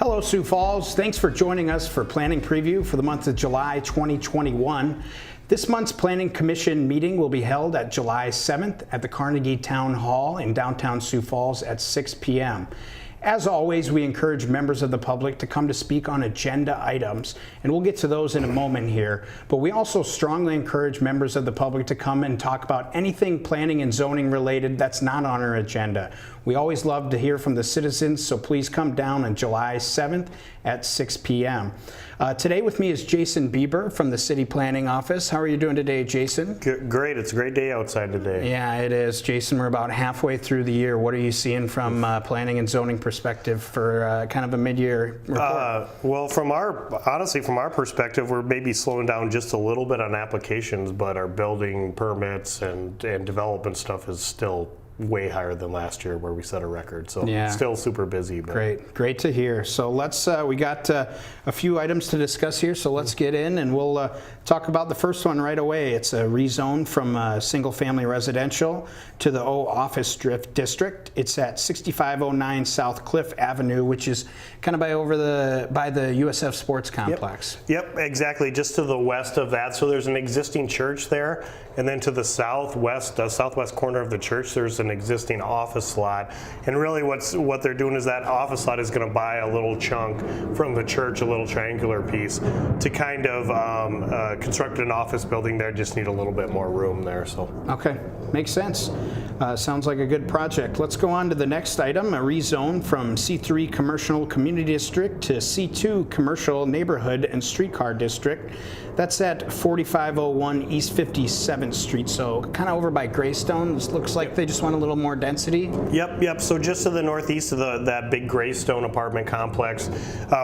Hello, Sioux Falls. Thanks for joining us for Planning Preview for the month of July 2021. This month's Planning Commission meeting will be held at July 7th at the Carnegie Town Hall in downtown Sioux Falls at 6 p.m. As always, we encourage members of the public to come to speak on agenda items, and we'll get to those in a moment here. But we also strongly encourage members of the public to come and talk about anything planning and zoning related that's not on our agenda. We always love to hear from the citizens, so please come down on July 7th at 6 p.m. Today with me is Jason Bieber from the City Planning Office. How are you doing today, Jason? Great. It's a great day outside today. Yeah, it is. Jason, we're about halfway through the year. What are you seeing from planning and zoning perspective for kind of a mid-year report? Well, from our perspective, we're maybe slowing down just a little bit on applications, but our building permits and development stuff is still way higher than last year where we set a record. So yeah, still super busy. But. Great to hear. So let's, we got a few items to discuss here, so let's get in and we'll talk about the first one right away. It's a rezone from single family residential to the O Office District. It's at 6509 South Cliff Avenue, which is kind of by the USF Sports Complex. Yep, exactly, just to the west of that. So there's an existing church there, and then to the southwest corner of the church, there's an existing office lot. And really what they're doing is that office lot is going to buy a little chunk from the church, a little triangular piece, to kind of construct an office building there. Just need a little bit more room there. So okay, makes sense. Sounds like a good project. Let's go on to the next item, a rezone from C3 Commercial Community District to C2 Commercial Neighborhood and Streetcar District. That's at 4501 East 57th Street, so kind of over by Greystone. This looks like they just want a little more density. Yep. So just to the northeast of that big Greystone apartment complex,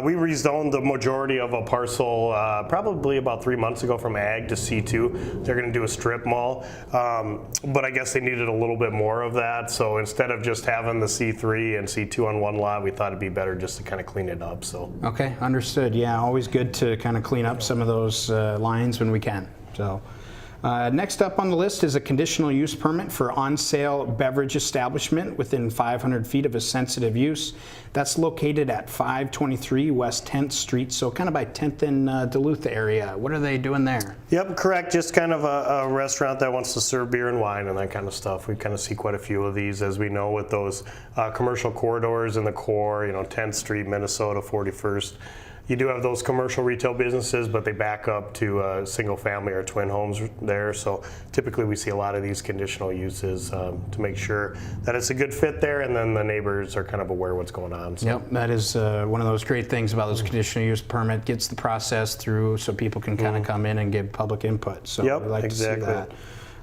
we rezoned the majority of a parcel probably about 3 months ago from ag to C2. They're going to do a strip mall, but I guess they needed a little bit more of that. So instead of just having the C3 and C2 on one lot, we thought it'd be better just to kind of clean it up. So okay, understood. Yeah, always good to kind of clean up some of those lines when we can. So next up on the list is a conditional use permit for on-sale beverage establishment within 500 feet of a sensitive use. That's located at 523 West 10th Street, so kind of by 10th and Duluth area. What are they doing there? Yep, correct. Just kind of a restaurant that wants to serve beer and wine and that kind of stuff. We kind of see quite a few of these, as we know, with those commercial corridors in the core, 10th Street, Minnesota, 41st. You do have those commercial retail businesses, but they back up to single family or twin homes there. So typically we see a lot of these conditional uses to make sure that it's a good fit there, and then the neighbors are kind of aware what's going on. So. Yep, that is one of those great things about those conditional use permit. Gets the process through so people can kind of come in and give public input. So yep, we like exactly. to see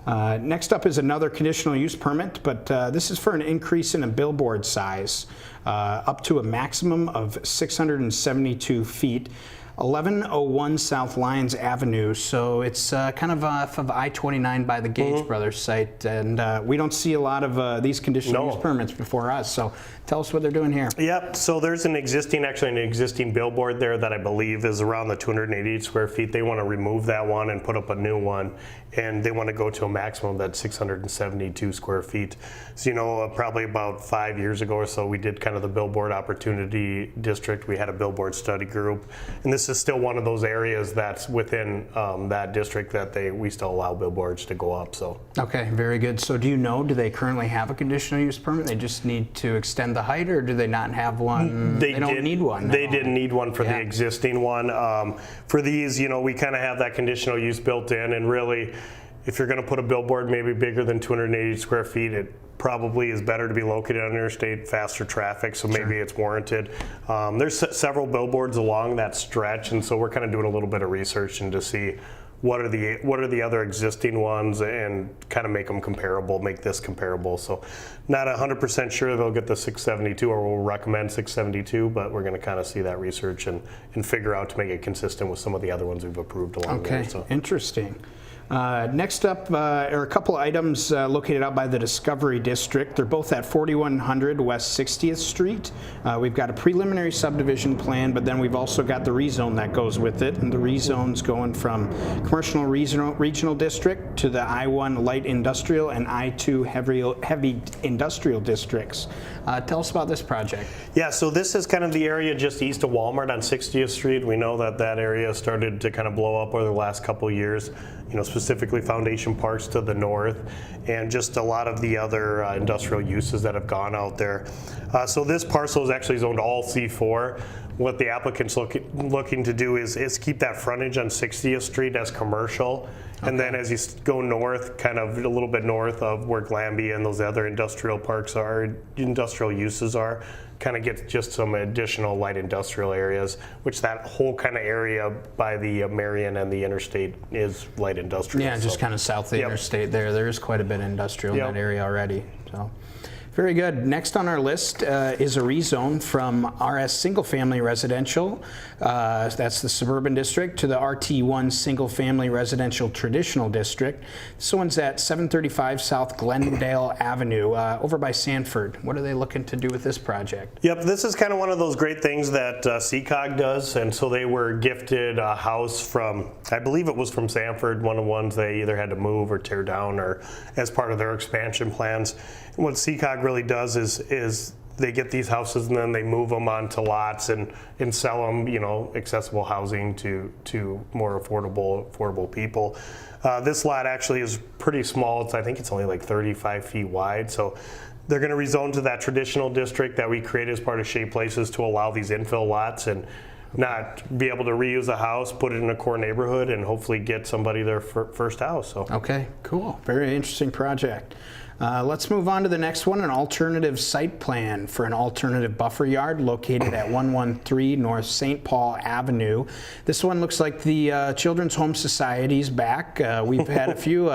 that. Next up is another conditional use permit, but this is for an increase in a billboard size up to a maximum of 672 feet. 1101 South Lyons Avenue, so it's kind of off of I-29 by the Gage Brothers site, and we don't see a lot of these conditional use permits before us, so tell us what they're doing here. Yep, so there's an existing billboard there that I believe is around the 288 square feet. They want to remove that one and put up a new one, and they want to go to a maximum of that 672 square feet. So probably about 5 years ago or so, we did kind of the billboard opportunity district. We had a billboard study group, and this is still one of those areas that's within that district that we still allow billboards to go up. So okay, very good. So do they currently have a conditional use permit? They just need to extend the height, or do they not have one? They don't need one. They didn't need one for the existing one. For these, we kind of have that conditional use built in, and really, if you're going to put a billboard maybe bigger than 280 square feet, it probably is better to be located on interstate, faster traffic, so maybe it's warranted. There's several billboards along that stretch, and so we're kind of doing a little bit of research and to see what are the other existing ones and kind of make this comparable. So not 100% sure they'll get the 672, or we'll recommend 672, but we're going to kind of see that research and figure out to make it consistent with some of the other ones we've approved along there. Okay, interesting. Next up are a couple items located out by the Discovery District. They're both at 4100 West 60th Street. We've got a preliminary subdivision plan, but then we've also got the rezone that goes with it. And the rezone's going from Commercial Regional District to the I-1 Light Industrial and I-2 Heavy Industrial Districts. Tell us about this project. Yeah, so this is kind of the area just east of Walmart on 60th Street. We know that that area started to kind of blow up over the last couple of years, specifically Foundation Parks to the north, and just a lot of the other industrial uses that have gone out there. So this parcel is actually zoned all C4. What the applicant's looking to do is keep that frontage on 60th Street as commercial. And then as you go north, kind of a little bit north of where Glanbia and those other industrial parks are, industrial uses are, kind of get just some additional light industrial areas, which that whole kind of area by the Marion and the interstate is light industrial. Yeah, just kind of south of the interstate there. There is quite a bit of industrial in that area already. So. Very good. Next on our list is a rezone from RS Single Family Residential, that's the Suburban District, to the RT1 Single Family Residential Traditional District. This one's at 735 South Glendale Avenue, over by Sanford. What are they looking to do with this project? Yep, this is kind of one of those great things that CCOG does, and so they were gifted a house from, I believe it was from Sanford, one of the ones they either had to move or tear down or as part of their expansion plans. And what CCOG really does is they get these houses and then they move them onto lots and sell them, accessible housing to more affordable people. This lot actually is pretty small. I think it's only like 35 feet wide. So they're going to rezone to that traditional district that we created as part of Shea Places to allow these infill lots and not be able to reuse a house, put it in a core neighborhood, and hopefully get somebody their first house. So. Okay, cool. Very interesting project. Let's move on to the next one, an alternative site plan for an alternative buffer yard located at 113 North St. Paul Avenue. This one looks like the Children's Home Society's back. We've had a few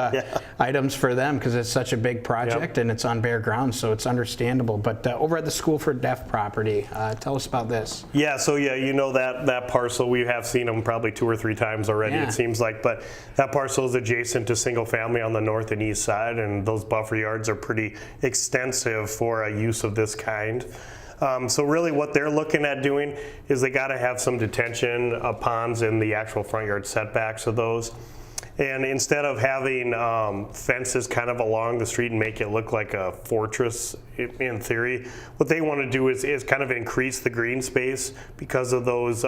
items for them because it's such a big project and it's on bare ground, so it's understandable. But over at the School for Deaf property, tell us about this. Yeah, so that parcel, we have seen them probably 2 or 3 times already, it seems like, but that parcel is adjacent to single family on the north and east side, and those buffer yards are pretty extensive for a use of this kind. So really what they're looking at doing is they got to have some detention ponds in the actual front yard setbacks of those. And instead of having fences kind of along the street and make it look like a fortress in theory, what they want to do is kind of increase the green space because of those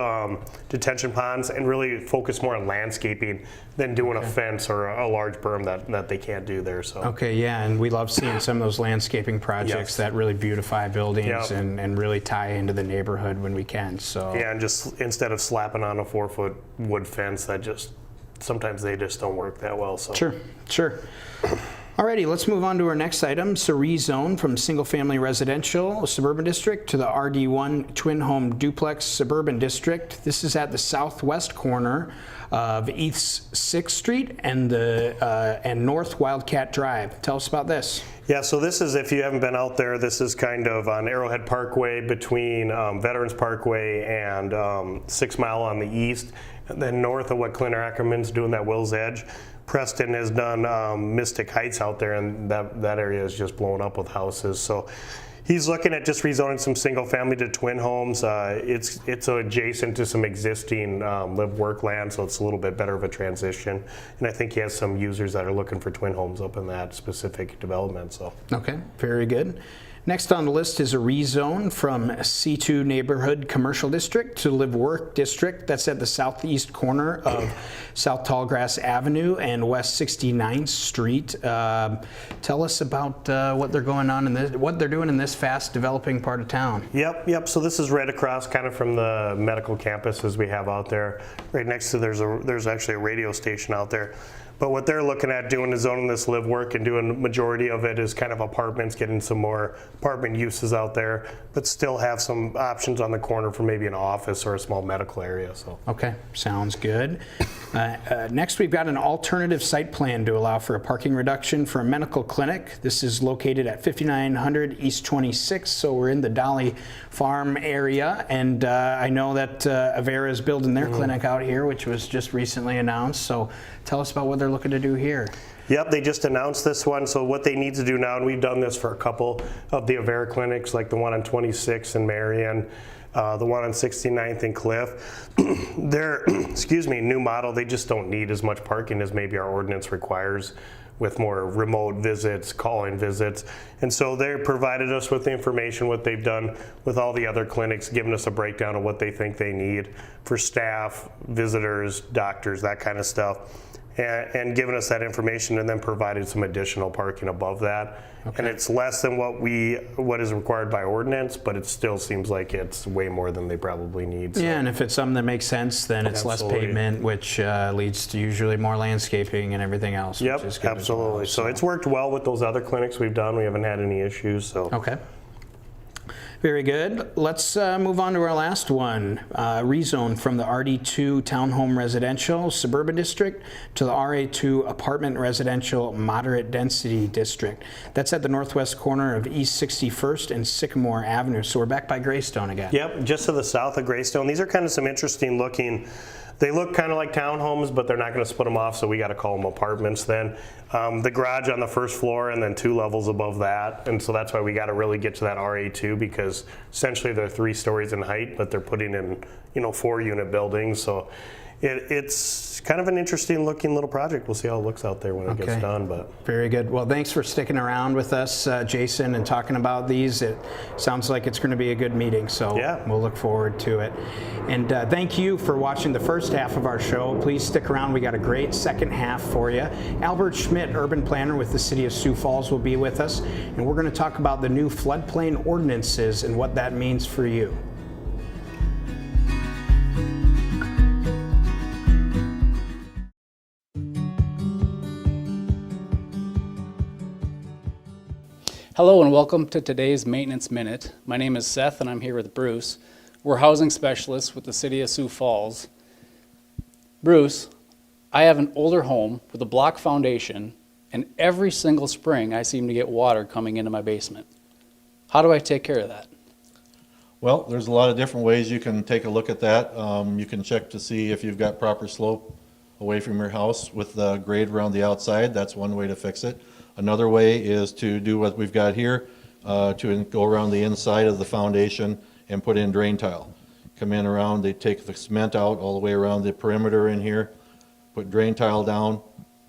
detention ponds and really focus more on landscaping than doing a fence or a large berm that they can't do there. So. Okay, yeah, and we love seeing some of those landscaping projects that really beautify buildings and really tie into the neighborhood when we can. So. Yeah, and just instead of slapping on a 4-foot wood fence that sometimes they just don't work that well. So. Sure. Alrighty, let's move on to our next item. It's a rezone from single family residential suburban district to the RD1 twin home duplex suburban district. This is at the southwest corner of East 6th Street and North Wildcat Drive. Tell us about this. Yeah, so this is, if you haven't been out there, this is kind of on Arrowhead Parkway between Veterans Parkway and 6 Mile on the east, and then north of what Clint Ackerman's doing, that Will's Edge. Preston has done Mystic Heights out there, and that area is just blown up with houses. So he's looking at just rezoning some single family to twin homes. It's adjacent to some existing live-work land, so it's a little bit better of a transition. And I think he has some users that are looking for twin homes up in that specific development. So. Okay, very good. Next on the list is a rezone from C2 Neighborhood Commercial District to Live Work District. That's at the southeast corner of South Tallgrass Avenue and West 69th Street. Tell us about what they're doing in this fast developing part of town. Yep. So this is right across kind of from the medical campuses we have out there. Right next to there's actually a radio station out there. But what they're looking at doing is zoning this live work and doing the majority of it is kind of apartments, getting some more apartment uses out there, but still have some options on the corner for maybe an office or a small medical area. So. Okay, sounds good. Next, we've got an alternative site plan to allow for a parking reduction for a medical clinic. This is located at 5900 East 26th, so we're in the Dolly Farm area, and I know that Avera is building their clinic out here, which was just recently announced. So tell us about what they're they're looking to do here. Yep, they just announced this one. So what they need to do now, and we've done this for a couple of the Avera clinics, like the one on 26 in Marion, the one on 69th in Cliff. Their, new model, they just don't need as much parking as maybe our ordinance requires, with more remote visits, call-in visits. And so they provided us with the information, what they've done with all the other clinics, giving us a breakdown of what they think they need for staff, visitors, doctors, that kind of stuff. And given us that information, and then provided some additional parking above that. Okay. And it's less than what is required by ordinance, but it still seems like it's way more than they probably need. So. Yeah, and if it's something that makes sense, then it's Absolutely. less pavement, which leads to usually more landscaping and everything else. Yep, which is good absolutely. as well, so it's worked well with those other clinics we've done. We haven't had any issues. So. Okay. Very good. Let's move on to our last one. Rezone from the RD2 Townhome Residential Suburban District to the RA2 Apartment Residential Moderate Density District. That's at the northwest corner of East 61st and Sycamore Avenue. So we're back by Greystone again. Yep, just to the south of Greystone. These are kind of some interesting looking. They look kind of like townhomes, but they're not going to split them off, so we got to call them apartments then. The garage on the first floor and then 2 levels above that, and so that's why we got to really get to that RA2, because essentially they're 3 stories in height, but they're putting in 4-unit buildings. So it's kind of an interesting looking little project. We'll see how it looks out there when it gets done. But very good. Well, thanks for sticking around with us, Jason, and talking about these. It sounds like it's going to be a good meeting, so yeah, we'll look forward to it. And thank you for watching the first half of our show. Please stick around. We got a great second half for you. Albert Schmidt, urban planner with the city of Sioux Falls, will be with us, and we're going to talk about the new floodplain ordinances and what that means for you. Hello and welcome to today's Maintenance Minute. My name is Seth and I'm here with Bruce. We're housing specialists with the city of Sioux Falls. Bruce, I have an older home with a block foundation, and every single spring I seem to get water coming into my basement. How do I take care of that? Well, there's a lot of different ways you can take a look at that. You can check to see if you've got proper slope away from your house with the grade around the outside. That's one way to fix it. Another way is to do what we've got here, to go around the inside of the foundation and put in drain tile. Come in around, they take the cement out all the way around the perimeter in here, put drain tile down,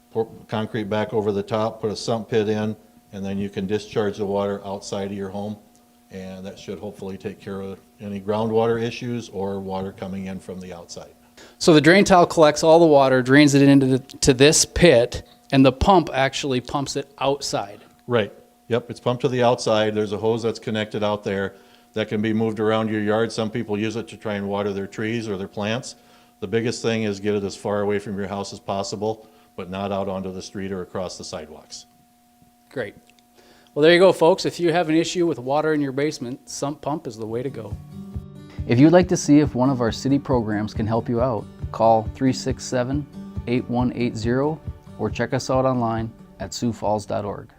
pour concrete back over the top, put a sump pit in, and then you can discharge the water outside of your home. And that should hopefully take care of any groundwater issues or water coming in from the outside. So the drain tile collects all the water, drains it into this pit, and the pump actually pumps it outside. Right. Yep, it's pumped to the outside. There's a hose that's connected out there that can be moved around your yard. Some people use it to try and water their trees or their plants. The biggest thing is get it as far away from your house as possible, but not out onto the street or across the sidewalks. Great. Well, there you go, folks. If you have an issue with water in your basement, sump pump is the way to go. If you'd like to see if one of our city programs can help you out, call 367-8180 or check us out online at siouxfalls.org.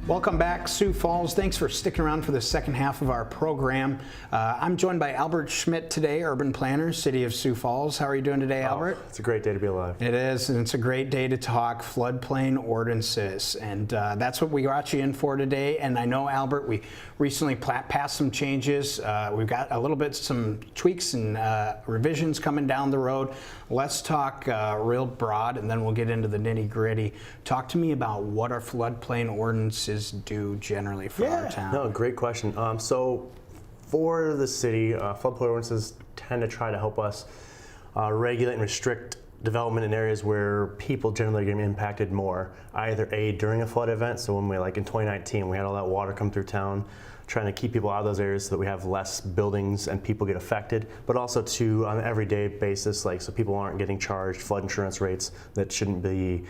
Welcome back, Sioux Falls. Thanks for sticking around for the second half of our program. I'm joined by Albert Schmidt today, urban planner, city of Sioux Falls. How are you doing today, Albert? It's a great day to be alive. It is, and it's a great day to talk floodplain ordinances, and that's what we got you in for today. And I know, Albert, we recently passed some changes. We've got a little bit some tweaks and revisions coming down the road. Let's talk real broad, and then we'll get into the nitty-gritty. Talk to me about what our floodplain ordinances do generally for our town. No, great question. So for the city, floodplain ordinances tend to try to help us regulate and restrict development in areas where people generally are getting impacted more, either during a flood event. So when in 2019, we had all that water come through town, trying to keep people out of those areas so that we have less buildings and people get affected, but also on an everyday basis, so people aren't getting charged flood insurance rates that they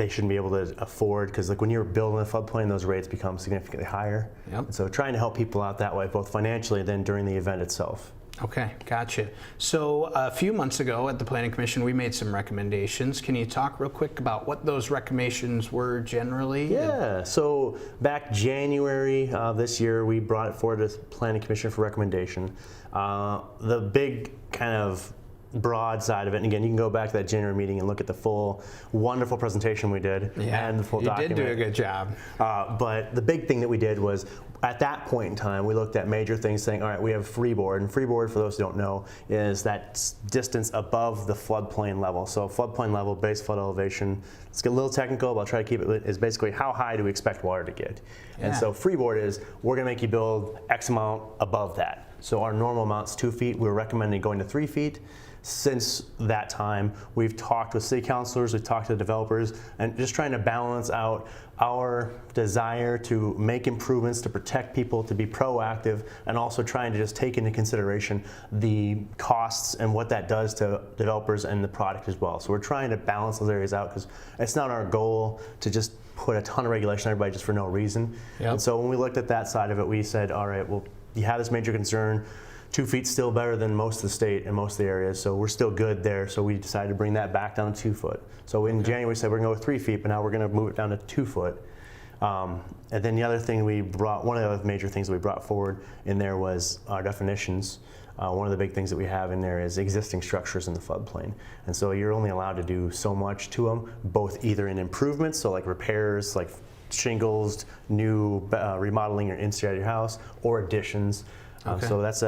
shouldn't be able to afford, because when you're building a floodplain, those rates become significantly higher. Yep. And so trying to help people out that way, both financially and then during the event itself. Okay, gotcha. So a few months ago at the Planning Commission, we made some recommendations. Can you talk real quick about what those recommendations were generally? Yeah, so back January this year, we brought it forward to the Planning Commission for recommendation. The big kind of broad side of it, and again, you can go back to that January meeting and look at the full wonderful presentation we did and the full document. You did do a good job. But the big thing that we did was, at that point in time, we looked at major things saying, all right, we have freeboard, and freeboard, for those who don't know, is that distance above the floodplain level. So floodplain level, base flood elevation, let's get a little technical, but I'll try to keep it, is basically how high do we expect water to get. And so freeboard is, we're gonna make you build X amount above that. So our normal amount's 2 feet, we're recommending going to 3 feet. Since that time, we've talked with city councilors, we've talked to the developers, and just trying to balance out our desire to make improvements, to protect people, to be proactive, and also trying to just take into consideration the costs and what that does to developers and the product as well. So we're trying to balance those areas out, because it's not our goal to just put a ton of regulation on everybody just for no reason. Yep. And so when we looked at that side of it, we said, all right, well, you have this major concern. 2 feet's still better than most of the state and most of the areas, so we're still good there. So we decided to bring that back down to 2 foot. So in January we said we're gonna go with 3 feet, but now we're gonna move it down to 2 foot. And then the other thing one of the other major things that we brought forward in there was our definitions. One of the big things that we have in there is existing structures in the floodplain. And so you're only allowed to do so much to them, both either in improvements, so like repairs, like shingles, new remodeling your inside of your house, or additions. So that's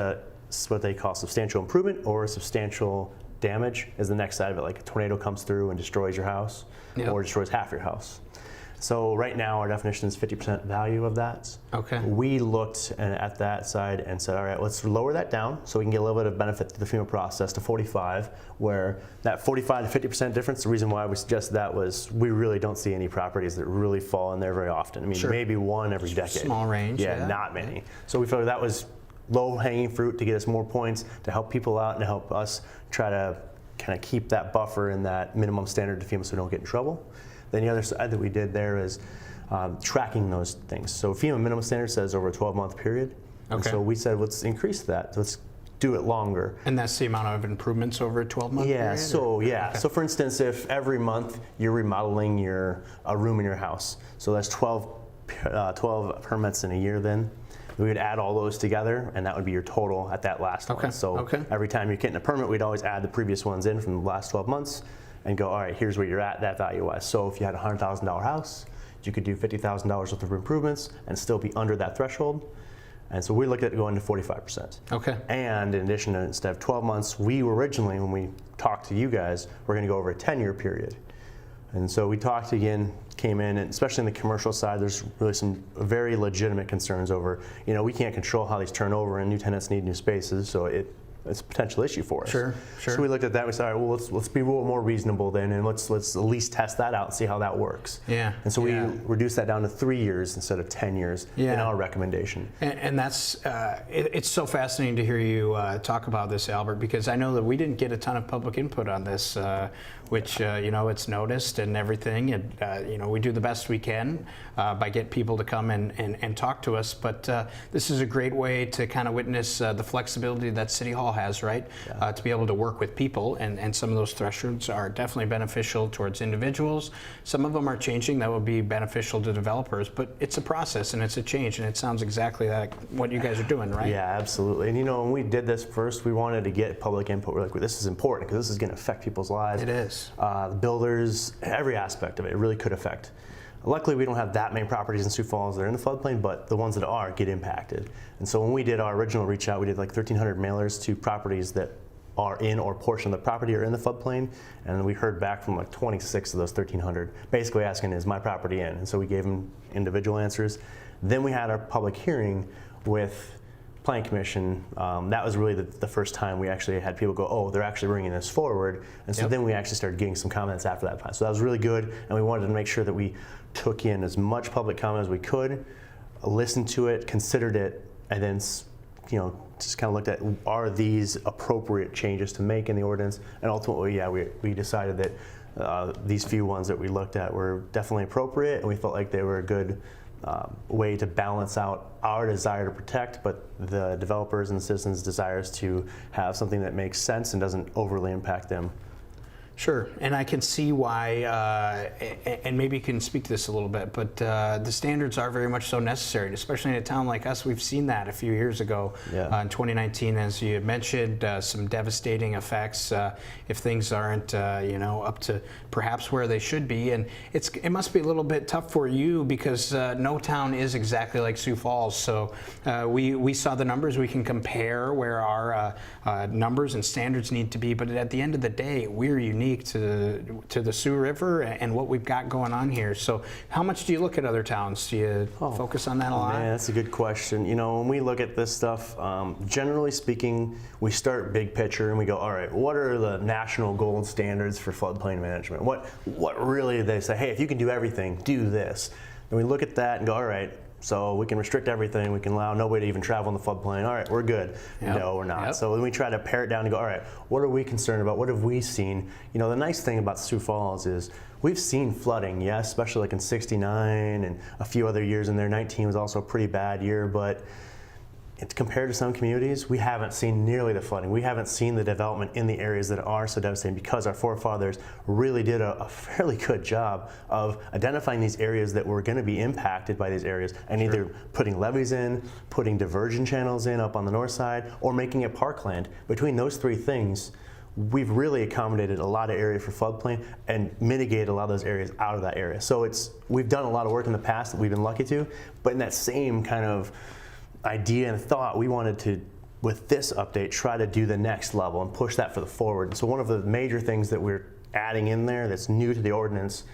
what they call substantial improvement, or substantial damage is the next side of it. Like a tornado comes through and destroys your house, or destroys half your house. So right now our definition is 50% value of that. Okay. We looked at that side and said, all right, let's lower that down so we can get a little bit of benefit to the FEMA process to 45, where that 45 to 50% difference, the reason why we suggested that was we really don't see any properties that really fall in there very often. I mean, maybe one every decade. Small range. Yeah, not many. So we felt that was low-hanging fruit to get us more points, to help people out and to help us try to kind of keep that buffer in that minimum standard to FEMA so we don't get in trouble. Then the other side that we did there is tracking those things. So FEMA minimum standard says over a 12-month period. And so we said, let's increase that. Let's do it longer. And that's the amount of improvements over a 12-month period? So for instance, if every month you're remodeling a room in your house, so that's 12 permits in a year then. We would add all those together, and that would be your total at that last one. So every time you're getting a permit, we'd always add the previous ones in from the last 12 months and go, all right, here's where you're at, that value-wise. So if you had a $100,000 house, you could do $50,000 worth of improvements and still be under that threshold. And so we looked at going to 45%. Okay. And in addition to, instead of 12 months, we were originally, when we talked to you guys, we're gonna go over a 10-year period. And so we talked again, came in, and especially in the commercial side, there's really some very legitimate concerns over, we can't control how these turn over and new tenants need new spaces, so it's a potential issue for us. Sure. So we looked at that, we said, all right, well, let's be a little more reasonable then, and let's at least test that out and see how that works. Yeah. And so we reduced that down to 3 years instead of 10 years in our recommendation. And that's, it's so fascinating to hear you talk about this, Albert, because I know that we didn't get a ton of public input on this, which, it's noticed and everything. And, we do the best we can by getting people to come and talk to us. But this is a great way to kind of witness the flexibility that City Hall has, right? To be able to work with people. And some of those thresholds are definitely beneficial towards individuals. Some of them are changing that will be beneficial to developers. But it's a process and it's a change. And it sounds exactly like what you guys are doing, right? Yeah, absolutely. And, when we did this first, we wanted to get public input. We're like, well, this is important because this is going to affect people's lives. It is. The builders, every aspect of it really could affect. Luckily, we don't have that many properties in Sioux Falls that are in the floodplain, but the ones that are get impacted. And so when we did our original reach out, we did like 1,300 mailers to properties that are in or portion of the property are in the floodplain. And we heard back from like 26 of those 1,300, basically asking, is my property in? And so we gave them individual answers. Then we had our public hearing with Planning Commission. That was really the first time we actually had people go, oh, they're actually bringing this forward. And so then we actually started getting some comments after that time. So that was really good, and we wanted to make sure that we took in as much public comment as we could, listened to it, considered it, and then just kind of looked at, are these appropriate changes to make in the ordinance? And ultimately, we decided that these few ones that we looked at were definitely appropriate, and we felt like they were a good way to balance out our desire to protect, but the developers and citizens' desires to have something that makes sense and doesn't overly impact them. Sure, and I can see why, and maybe you can speak to this a little bit, but the standards are very much so necessary, especially in a town like us. We've seen that a few years ago in 2019, as you had mentioned, some devastating effects if things aren't, up to perhaps where they should be. And it must be a little bit tough for you because no town is exactly like Sioux Falls. So we saw the numbers. We can compare where our numbers and standards need to be, but at the end of the day, we're unique to the Sioux River and what we've got going on here. So how much do you look at other towns? Do you focus on that a lot? Man, that's a good question. When we look at this stuff, generally speaking, we start big picture and we go, all right, what are the national gold standards for floodplain management? What really they say, hey, if you can do everything, do this. And we look at that and go, all right, so we can restrict everything. We can allow nobody to even travel in the floodplain. All right, we're good. Yep. No, we're not. Yep. So then we try to pare it down and go, all right, what are we concerned about? What have we seen? The nice thing about Sioux Falls is we've seen flooding, yes, especially like in '69 and a few other years in there. 19 was also a pretty bad year, but compared to some communities, we haven't seen nearly the flooding. We haven't seen the development in the areas that are so devastating because our forefathers really did a fairly good job of identifying these areas that were going to be impacted by these areas and either putting levees in, putting diversion channels in up on the north side, or making it parkland. Between those three things, we've really accommodated a lot of area for floodplain and mitigated a lot of those areas out of that area. So we've done a lot of work in the past that we've been lucky to, but in that same kind of idea and thought, we wanted to, with this update, try to do the next level and push that for the forward. And so one of the major things that we're adding in there that's new to the ordinance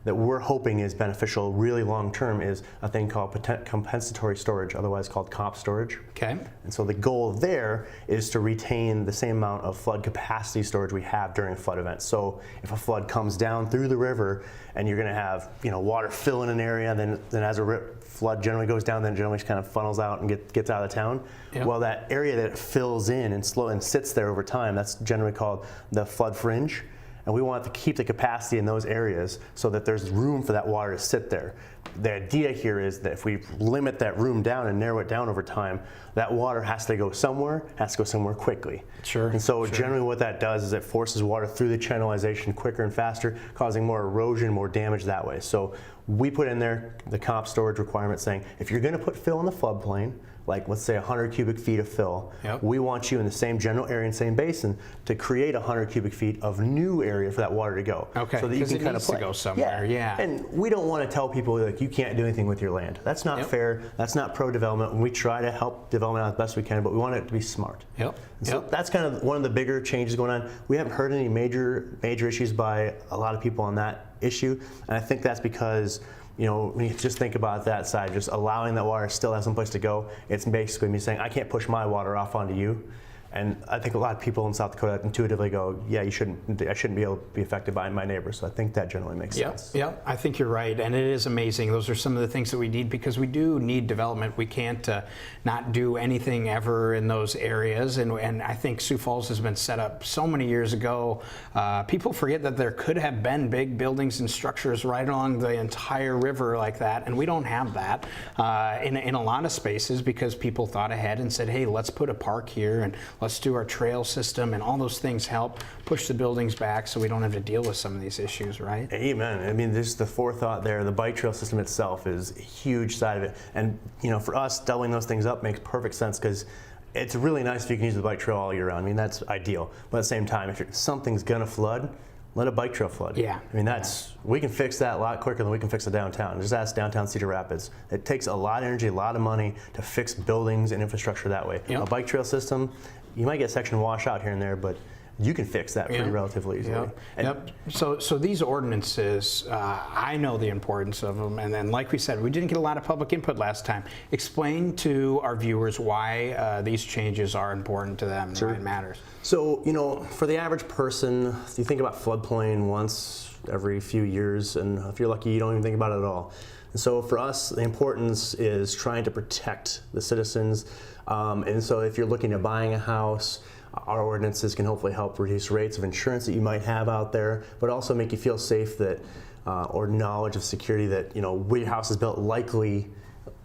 that we're hoping is beneficial really long term is a thing called compensatory storage, otherwise called comp storage. Okay. And so the goal there is to retain the same amount of flood capacity storage we have during flood events. So if a flood comes down through the river and you're going to have water fill in an area, then as a flood generally goes down, then generally kind of funnels out and gets out of the town. Yep. Well, that area that it fills in and sits there over time, that's generally called the flood fringe. And we want to keep the capacity in those areas so that there's room for that water to sit there. The idea here is that if we limit that room down and narrow it down over time, that water has to go somewhere quickly. Sure. And so generally what that does is it forces water through the channelization quicker and faster, causing more erosion, more damage that way. So we put in there the comp storage requirement saying, if you're going to put fill in the floodplain, like let's say 100 cubic feet of fill, we want you in the same general area and same basin to create 100 cubic feet of new area for that water to go. Okay, so that you can kind of to go somewhere. Yeah. And we don't want to tell people like you can't do anything with your land. That's not fair. That's not pro-development. We try to help development out as best we can, but we want it to be smart. So that's kind of one of the bigger changes going on. We haven't heard any major issues by a lot of people on that issue, and I think that's because when you just think about that side, just allowing that water still has some place to go, it's basically me saying, I can't push my water off onto you. And I think a lot of people in South Dakota intuitively go, yeah, I shouldn't be able to be affected by my neighbors. So I think that generally makes sense. Yeah, I think you're right. And it is amazing. Those are some of the things that we need because we do need development. We can't not do anything ever in those areas. And I think Sioux Falls has been set up so many years ago. People forget that there could have been big buildings and structures right along the entire river like that. And we don't have that in a lot of spaces because people thought ahead and said, hey, let's put a park here and let's do our trail system, and all those things help push the buildings back so we don't have to deal with some of these issues, right? Amen. I mean, there's the forethought there. The bike trail system itself is a huge side of it. And, for us, doubling those things up makes perfect sense because it's really nice if you can use the bike trail all year round. I mean, that's ideal. But at the same time, if something's going to flood, let a bike trail flood. Yeah. I mean, we can fix that a lot quicker than we can fix it downtown. Just ask downtown Cedar Rapids. It takes a lot of energy, a lot of money to fix buildings and infrastructure that way. A bike trail system, you might get a section wash out here and there, but you can fix that pretty relatively easily. So these ordinances, I know the importance of them, and then like we said, we didn't get a lot of public input last time. Explain to our viewers why these changes are important to them and why it matters. So, for the average person, you think about floodplain once every few years, and if you're lucky, you don't even think about it at all. And so for us, the importance is trying to protect the citizens. And so if you're looking at buying a house, our ordinances can hopefully help reduce rates of insurance that you might have out there, but also make you feel safe that or knowledge of security that, where your house is built, likely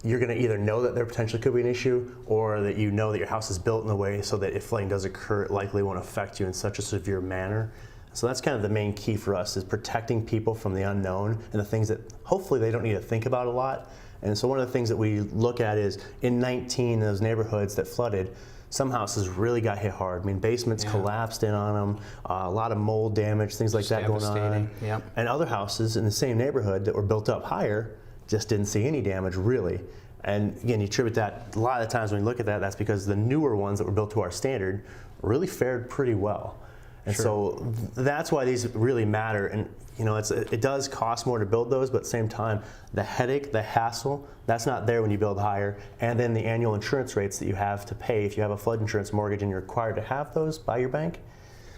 you're going to either know that there potentially could be an issue, or that you know that your house is built in a way so that if flooding does occur, it likely won't affect you in such a severe manner. So that's kind of the main key for us, is protecting people from the unknown and the things that hopefully they don't need to think about a lot. And so one of the things that we look at is in 19 of those neighborhoods that flooded, some houses really got hit hard. I mean, basements collapsed in on them, a lot of mold damage, things like that going on. Yep. And other houses in the same neighborhood that were built up higher just didn't see any damage, really. And again, you attribute that, a lot of the times when you look at that, that's because the newer ones that were built to our standard really fared pretty well. And so that's why these really matter. And it does cost more to build those, but at the same time, the headache, the hassle, that's not there when you build higher. And then the annual insurance rates that you have to pay if you have a flood insurance mortgage and you're required to have those by your bank,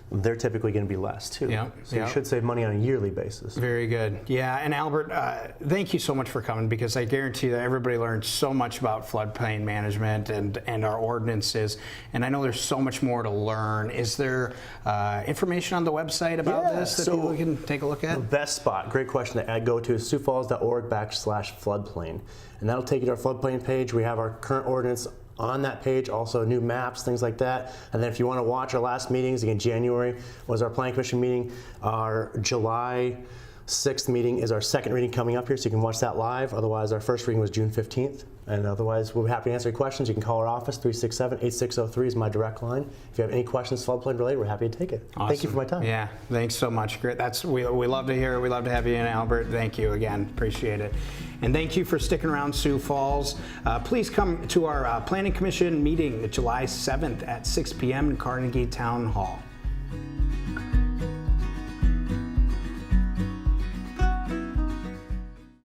they're typically going to be less too. So you should save money on a yearly basis. Very good. Yeah, and Albert, thank you so much for coming, because I guarantee that everybody learned so much about floodplain management and our ordinances, and I know there's so much more to learn. Is there information on the website about this that people can take a look at? The best spot, great question to go to, is siouxfalls.org/floodplain, and that'll take you to our floodplain page. We have our current ordinance on that page, also new maps, things like that. And then if you want to watch our last meetings, again, January was our Planning Commission meeting. Our July 6th meeting is our second reading coming up here, so you can watch that live. Otherwise, our first reading was June 15th. And otherwise, we'll be happy to answer your questions. You can call our office, 367-8603 is my direct line. If you have any questions floodplain related, we're happy to take it. Awesome. Thank you for my time. Yeah, thanks so much. Great. We love to hear it. We love to have you in, Albert. Thank you again. Appreciate it. And thank you for sticking around, Sioux Falls. Please come to our Planning Commission meeting July 7th at 6 p.m. in Carnegie Town Hall.